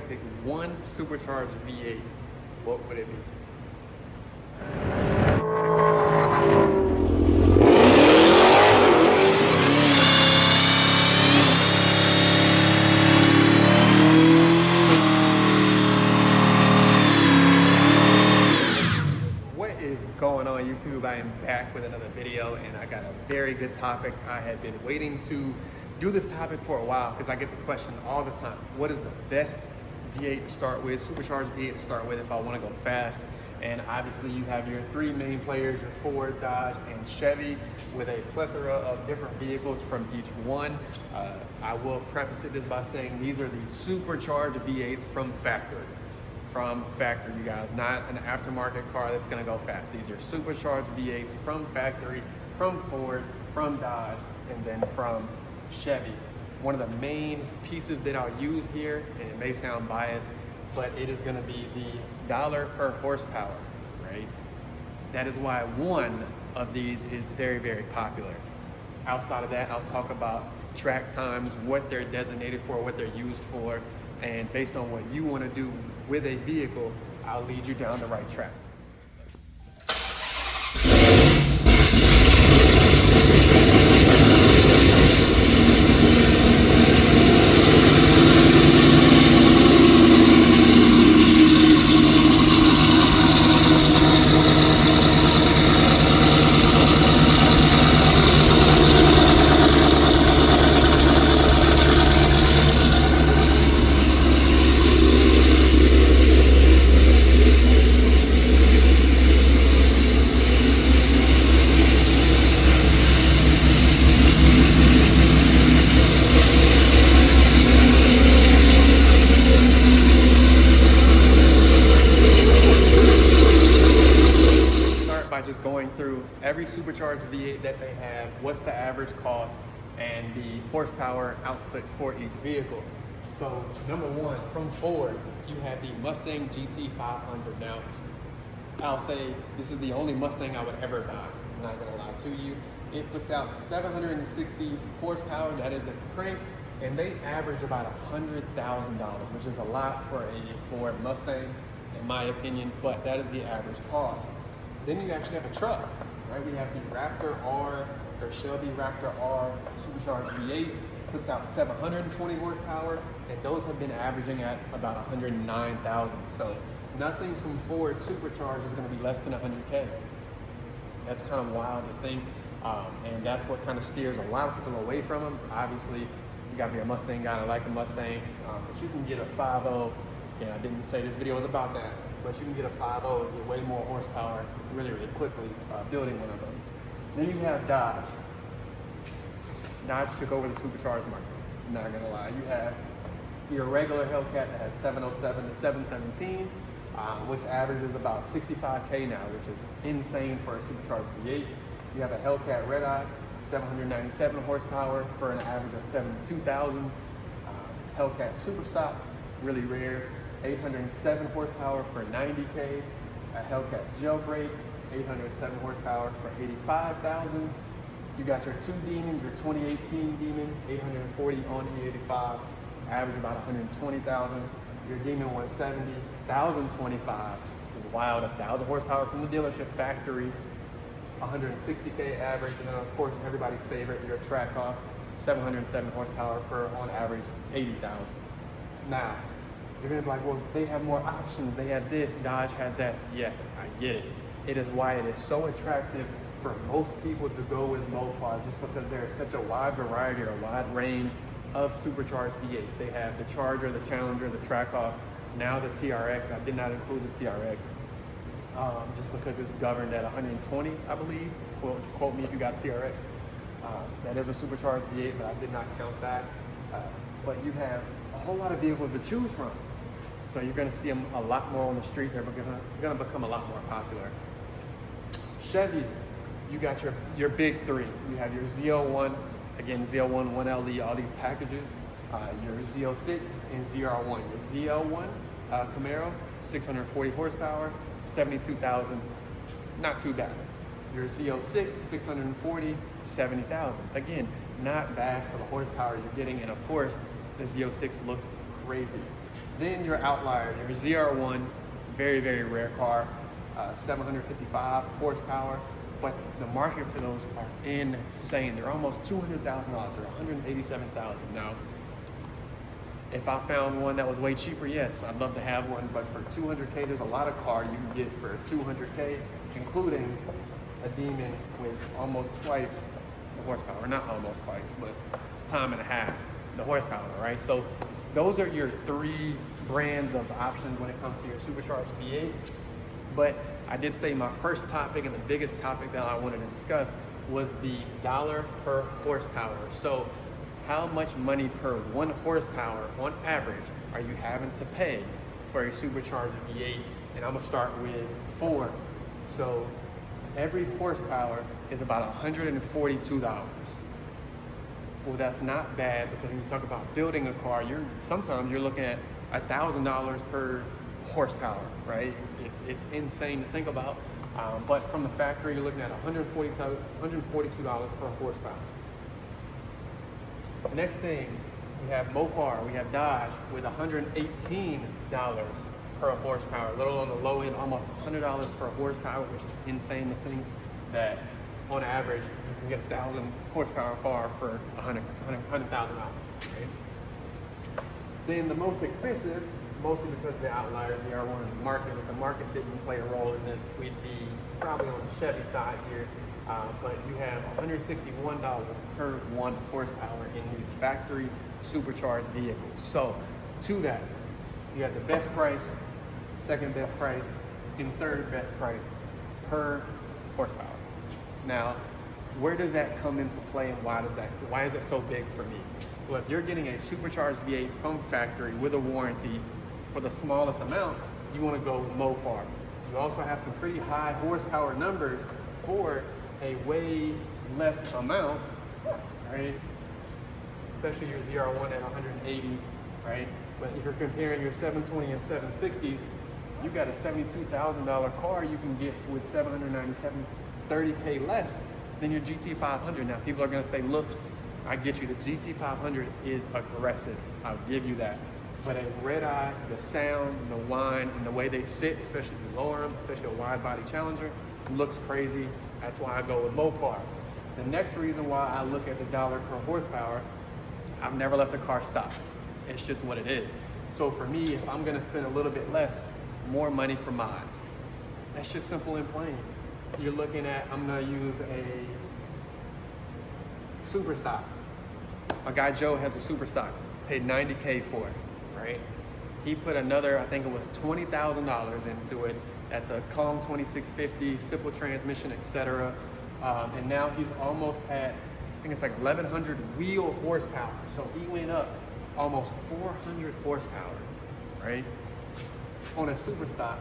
pick one supercharged V8, what would it be? Going on YouTube, I am back with another video, and I got a very good topic. I had been waiting to do this topic for a while because I get the question all the time: what is the best V8 to start with, supercharged V8 to start with if I want to go fast? And obviously you have your three main players, your Ford, Dodge, and Chevy, with a plethora of different vehicles from each one. I will preface this by saying these are the supercharged V8s from factory. You guys, not an aftermarket car that's gonna go fast. These are supercharged V8s from factory, from Ford, from Dodge, and then from Chevy. One of the main pieces that I'll use here, and it may sound biased, but it is gonna be the dollar per horsepower, right? That is why one of these is very, very popular. Outside of that, I'll talk about track times, what they're designated for, what they're used for, and based on what you want to do with a vehicle, I'll lead you down the right track. Just going through every supercharged V8 that they have, what's the average cost, and the horsepower output for each vehicle. So number one, from Ford, you have the Mustang GT500. Now, I'll say this is the only Mustang I would ever buy. I'm not gonna lie to you. It puts out 760 horsepower, that is a crank, and they average about $100,000, which is a lot for a Ford Mustang, in my opinion, but that is the average cost. Then you actually have a truck, right? We have the Raptor R, or Shelby Raptor R supercharged V8, puts out 720 horsepower, and those have been averaging at about 109,000. So nothing from Ford supercharged is gonna be less than 100K. That's kind of wild to think, and that's what kind of steers a lot of people away from them. Obviously, you gotta be a Mustang guy to like a Mustang, but you can get a 5.0, and I didn't say this video was about that, but you can get a 5.0 with way more horsepower really, really quickly building one of them. Then you have Dodge. Dodge took over the supercharged market, not gonna lie. You have your regular Hellcat that has 707 to 717, which averages about 65K now, which is insane for a supercharged V8. You have a Hellcat Red Eye, 797 horsepower for an average of 72,000. Hellcat Superstock, really rare, 807 horsepower for 90K. A Hellcat Jailbreak, 807 horsepower for 85,000. You got your two Demons, your 2018 Demon, 840 on E85, average about 120,000. Your Demon 170, 1,025, which is wild, 1,000 horsepower from the dealership factory, 160K average, and then of course everybody's favorite, your Track-Off, 707 horsepower for on average 80,000. Now, you're gonna be like, well, they have more options. They have this, Dodge has that. Yes, I get it. It is why it is so attractive for most people to go with Mopar, just because there is such a wide variety or a wide range of supercharged V8s. They have the Charger, the Challenger, the Track-Off, now the TRX. I did not include the TRX just because it's governed at 120, I believe. Quote me if you got TRX. That is a supercharged V8, but I did not count that. But you have a whole lot of vehicles to choose from. So you're gonna see them a lot more on the street. They're gonna become a lot more popular. Chevy, you got your big three. You have your ZL1, again, ZL1, 1LE, all these packages. Your Z06 and ZR1. Your ZL1 Camaro, 640 horsepower, 72,000, not too bad. Your Z06, 640, 70,000. Again, not bad for the horsepower you're getting, and of course, the Z06 looks crazy. Then your outlier, your ZR1, very, very rare car, 755 horsepower, but the market for those are insane. They're almost $200,000, they're $187,000 now. If I found one that was way cheaper, yes, I'd love to have one, but for $200K, there's a lot of car you can get for $200K, including a Demon with almost twice the horsepower, not almost twice, but time and a half the horsepower, right? So those are your three brands of options when it comes to your supercharged V8. But I did say my first topic and the biggest topic that I wanted to discuss was the dollar per horsepower. So how much money per 1 horsepower on average are you having to pay for a supercharged V8? And I'm gonna start with Ford. So every horsepower is about $142. Well, that's not bad, because when you talk about building a car, sometimes you're looking at $1,000 per horsepower, right? It's insane to think about. But from the factory, you're looking at $142 per horsepower. Next thing, we have Mopar, we have Dodge with $118 per horsepower, a little on the low end, almost $100 per horsepower, which is insane to think that on average you can get 1,000 horsepower car for $100,000, right? Then the most expensive, mostly because the outliers here are in the market. If the market didn't play a role in this, we'd be probably on the Chevy side here. But you have $161 per 1 horsepower in these factory supercharged vehicles. So to that, you have the best price, second best price, and third best price per horsepower. Now, where does that come into play, and why is it so big for me? Well, if you're getting a supercharged V8 from factory with a warranty for the smallest amount, you want to go with Mopar. You also have some pretty high horsepower numbers for a way less amount, right? Especially your ZR1 at 180, right? But if you're comparing your 720 and 760s, you got a $72,000 car you can get with 797, 30K less than your GT500. Now, people are gonna say, looks, I get you, the GT500 is aggressive, I'll give you that. But a red eye, the sound, the whine, and the way they sit, especially if you lower them, especially a wide body Challenger, looks crazy. That's why I go with Mopar. The next reason why I look at the dollar per horsepower, I've never left a car stop. It's just what it is. So for me, if I'm gonna spend a little bit less, more money for mods. That's just simple and plain. You're looking at, I'm gonna use a super stock. My guy Joe has a super stock, paid $90K for it, right? He put another, I think it was $20,000 into it. That's a Kong 2650, simple transmission, etc. And now he's almost at, I think it's like 1,100 wheel horsepower. So he went up almost 400 horsepower, right? On a super stock,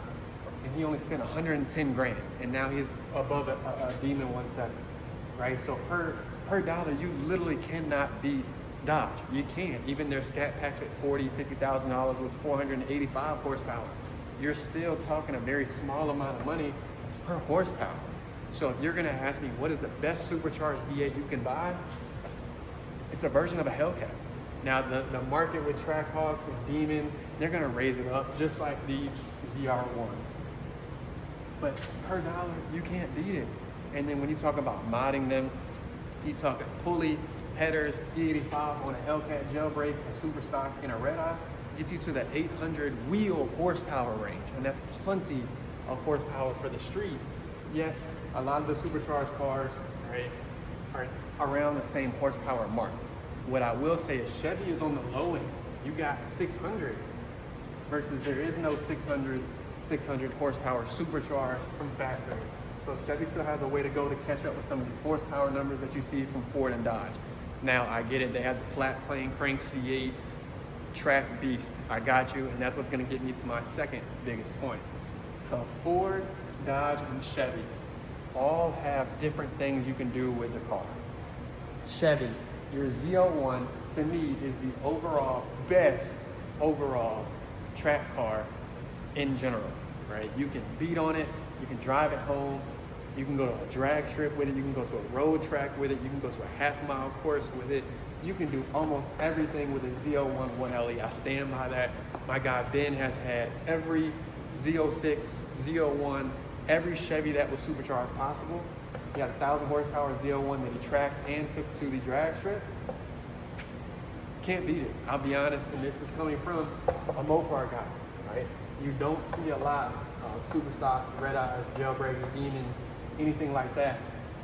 and he only spent 110 grand, and now he's above a Demon 170, right? So per dollar, you literally cannot beat Dodge. You can't. Even their scat packs at $40,000, $50,000 with 485 horsepower. You're still talking a very small amount of money per horsepower. So if you're gonna ask me what is the best supercharged V8 you can buy, it's a version of a Hellcat. Now the market with Trackhawks and Demons, they're gonna raise it up just like these ZR1s. But per dollar, you can't beat it. And then when you talk about modding them, you talking pulley, headers, E85 on a Hellcat jailbreak, a super stock, and a red eye, gets you to the 800 wheel horsepower range. And that's plenty of horsepower for the street. Yes, a lot of the supercharged cars, right, are around the same horsepower mark. What I will say is Chevy is on the low end. You got 600s versus there is no 600 horsepower supercharged from factory. So Chevy still has a way to go to catch up with some of these horsepower numbers that you see from Ford and Dodge. Now I get it, they have the flat plane crank C8 track beast. I got you, and that's what's gonna get me to my second biggest point. So Ford, Dodge, and Chevy all have different things you can do with the car. Chevy, your ZL1 to me is the best overall track car in general, right? You can beat on it, you can drive it home, You can go to a drag strip with it. You can go to a road track with it. You can go to a half-mile course with it. You can do almost everything with a ZL1 1LE. I stand by that. My guy Ben has had every Z06, ZL1, every Chevy that was supercharged possible. He had a 1,000 horsepower ZL1 that he tracked and took to the drag strip. Can't beat it, I'll be honest, and this is coming from a Mopar guy, right? You don't see a lot of super stocks, red eyes, jailbreaks, demons, anything like that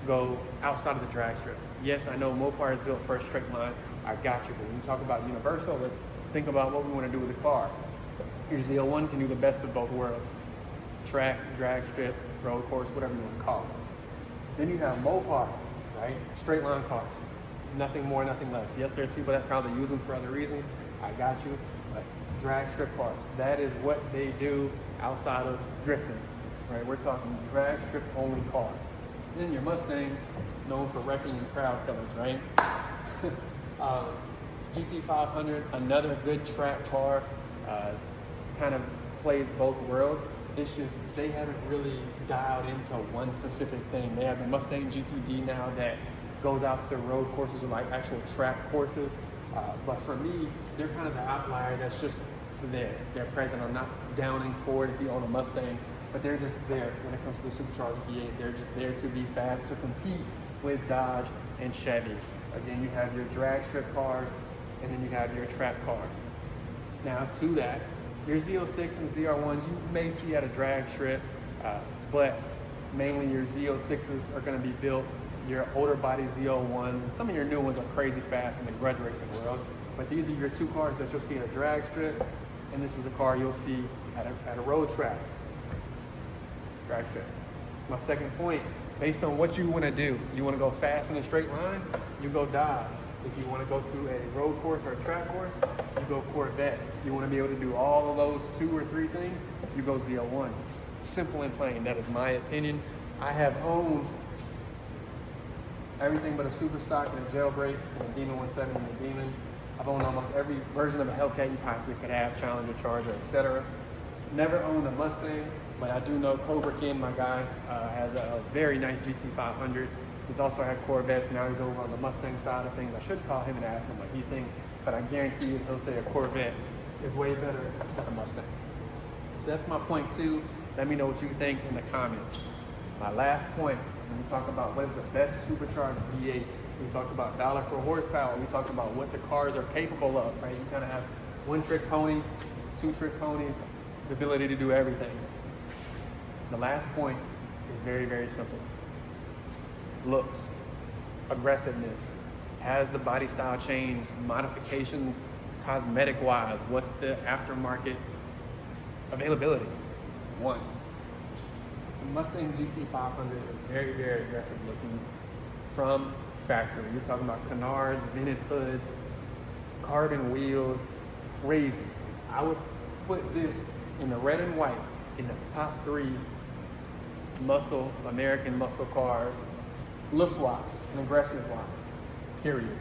go outside of the drag strip. Yes, I know Mopar is built for a straight line, I got you, but when you talk about universal, let's think about what we want to do with the car. Your ZL1 can do the best of both worlds. Track, drag strip, road course, whatever you want to call it. Then you have Mopar, right? Straight line cars. Nothing more, nothing less. Yes, there's people that probably use them for other reasons. I got you. But drag strip cars, that is what they do outside of drifting, right? We're talking drag strip only cars. Then your Mustangs, known for wrecking your crowd killers, right? GT500, another good track car, kind of plays both worlds. It's just they haven't really dialed into one specific thing. They have the Mustang GTD now that goes out to road courses or like actual track courses. But for me, they're kind of the outlier that's just there. They're present. I'm not downing Ford if you own a Mustang, but they're just there when it comes to the supercharged V8. They're just there to be fast, to compete with Dodge and Chevy. Again, you have your drag strip cars, and then you have your track cars. Now to that, your Z06 and ZR1s you may see at a drag strip, but mainly your Z06s are going to be built. Your older body ZL1, some of your new ones are crazy fast in the grudge racing world, but these are your two cars that you'll see at a drag strip, and this is the car you'll see at a road track. Drag strip. It's my second point. Based on what you want to do, you want to go fast in a straight line, you go Dodge. If you want to go to a road course or a track course, you go Corvette. You want to be able to do all of those 2 or 3 things, you go ZL1. Simple and plain, that is my opinion. I have owned everything but a super stock and a jailbreak and a Demon 170 and a Demon. I've owned almost every version of a Hellcat you possibly could have, Challenger, Charger, etc. Never owned a Mustang, but I do know Cobra Ken, my guy, has a very nice GT500. He's also had Corvettes. Now he's over on the Mustang side of things. I should call him and ask him what he thinks, but I guarantee you he'll say a Corvette is way better than a Mustang. So that's my point 2. Let me know what you think in the comments. My last point, when we talk about what is the best supercharged V8, we talked about dollar per horsepower, we talked about what the cars are capable of, right? You kind of have one-trick pony, two-trick ponies, the ability to do everything. The last point is very, very simple. Looks, aggressiveness, has the body style changed, modifications, cosmetic-wise, what's the aftermarket availability? 1. The Mustang GT500 is very, very aggressive looking from factory. You're talking about canards, vented hoods, carbon wheels, crazy. I would put this in the red and white in the top 3 American muscle cars, looks-wise and aggressive-wise, period.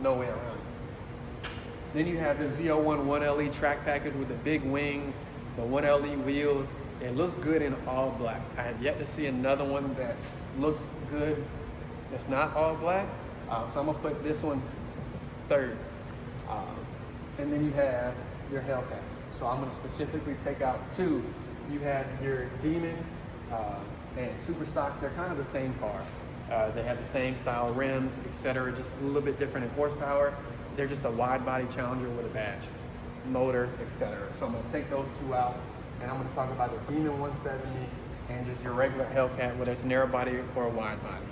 No way around it. Then you have the ZL1 1LE track package with the big wings, the 1LE wheels. It looks good in all black. I have yet to see another one that looks good that's not all black. So I'm gonna put this one 3rd. And then you have your Hellcats. So I'm gonna specifically take out 2. You have your Demon and Super Stock. They're kind of the same car. They have the same style rims, etc. Just a little bit different in horsepower. They're just a wide body Challenger with a badge, motor, etc. So I'm gonna take those 2 out. And I'm going to talk about the Demon 170 and just your regular Hellcat, whether it's narrow body or a wide body.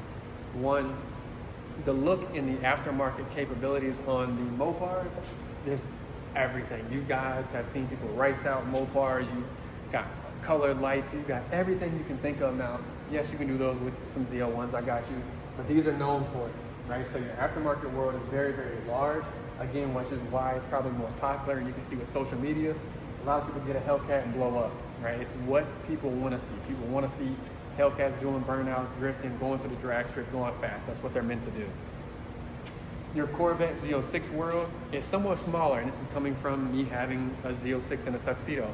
1, the look and the aftermarket capabilities on the Mopars, there's everything. You guys have seen people race out Mopars, you got colored lights, you got everything you can think of now. Yes, you can do those with some ZL1s, I got you, but these are known for it, right? So your aftermarket world is very, very large, again, which is why it's probably more popular. You can see with social media, a lot of people get a Hellcat and blow up, right? It's what people want to see. People want to see Hellcats doing burnouts, drifting, going to the drag strip, going fast. That's what they're meant to do. Your Corvette Z06 world is somewhat smaller, and this is coming from me having a Z06 in a tuxedo.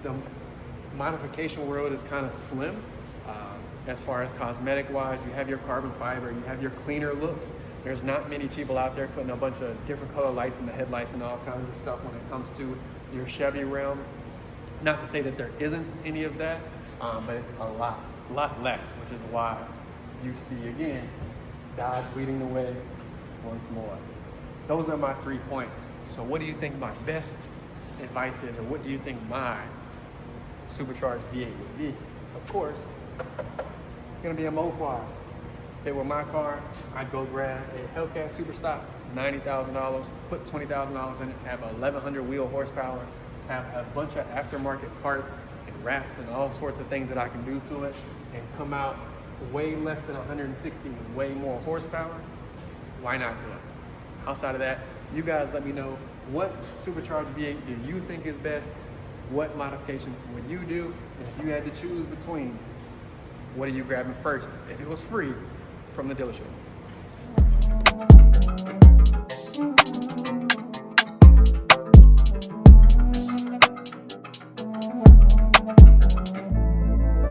The modification world is kind of slim. as far as cosmetic wise. You have your carbon fiber, you have your cleaner looks. There's not many people out there putting a bunch of different color lights in the headlights and all kinds of stuff when it comes to your Chevy realm. Not to say that there isn't any of that, but it's a lot less, which is why you see again Dodge leading the way once more. Those are my 3 points. So what do you think my best advice is, or what do you think my supercharged V8 would be? Of course, it's gonna be a Moquad. If it were my car, I'd go grab a Hellcat Super Stock, $90,000, put $20,000 in it, have 1,100 wheel horsepower, have a bunch of aftermarket parts and wraps and all sorts of things that I can do to it, and come out way less than 160 with way more horsepower. Why not do it? Outside of that, you guys let me know, what supercharged V8 do you think is best? What modifications would you do? And if you had to choose between, what are you grabbing first if it was free from the dealership?